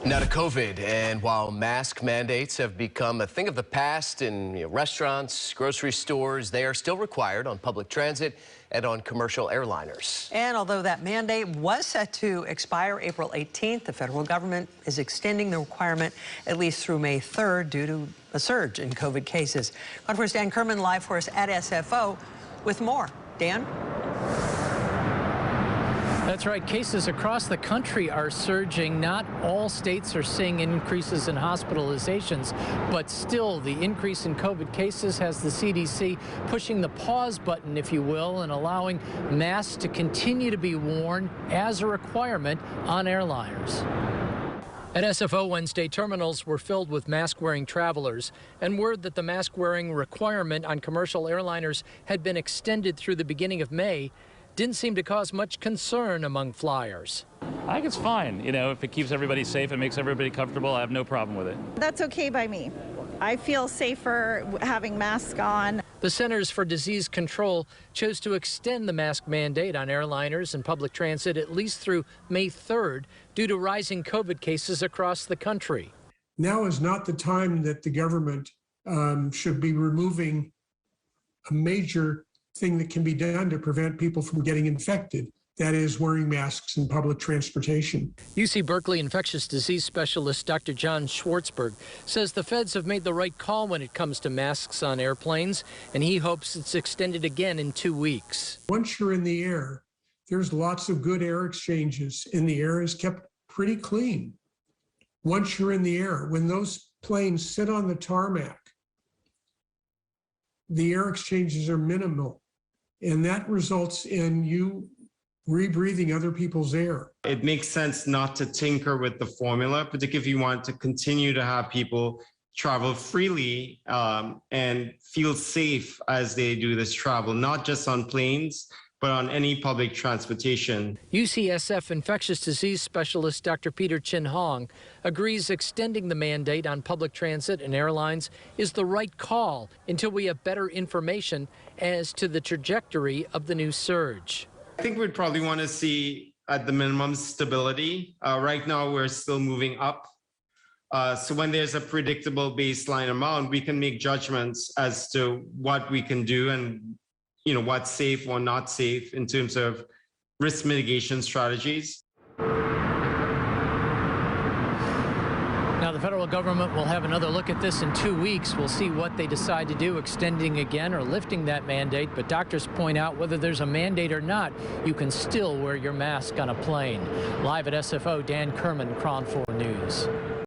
Now to COVID, and while mask mandates have become a thing of the past in restaurants, grocery stores, they are still required on public transit and on commercial airliners. And although that mandate was set to expire April 18th, the federal government is extending the requirement at least through May 3rd due to a surge in COVID cases. On first, Dan Kerman live for us at SFO with more. Dan? That's right. Cases across the country are surging. Not all states are seeing increases in hospitalizations, but still the increase in COVID cases has the CDC pushing the pause button, if you will, and allowing masks to continue to be worn as a requirement on airliners. At SFO Wednesday, terminals were filled with mask-wearing travelers, and word that the mask-wearing requirement on commercial airliners had been extended through the beginning of May didn't seem to cause much concern among flyers. I think it's fine. You know, if it keeps everybody safe and makes everybody comfortable, I have no problem with it. That's okay by me. I feel safer having masks on. The Centers for Disease Control chose to extend the mask mandate on airliners and public transit at least through May 3rd due to rising COVID cases across the country. Now is not the time that the government should be removing a major thing that can be done to prevent people from getting infected. That is wearing masks in public transportation. UC Berkeley infectious disease specialist Dr. John Schwartzberg says the feds have made the right call when it comes to masks on airplanes, and he hopes it's extended again in 2 weeks. Once you're in the air, there's lots of good air exchanges, and the air is kept pretty clean. Once you're in the air, when those planes sit on the tarmac, the air exchanges are minimal, and that results in you rebreathing other people's air. It makes sense not to tinker with the formula, particularly if you want to continue to have people travel freely and feel safe as they do this travel, not just on planes, but on any public transportation. UCSF infectious disease specialist Dr. Peter Chin Hong agrees extending the mandate on public transit and airlines is the right call until we have better information as to the trajectory of the new surge. I think we'd probably want to see, at the minimum, stability. Right now, we're still moving up. So when there's a predictable baseline amount, we can make judgments as to what we can do and what's safe or not safe in terms of risk mitigation strategies. Now, the federal government will have another look at this in 2 weeks. We'll see what they decide to do, extending again or lifting that mandate. But doctors point out whether there's a mandate or not, you can still wear your mask on a plane. Live at SFO, Dan Kerman, KRON 4 News.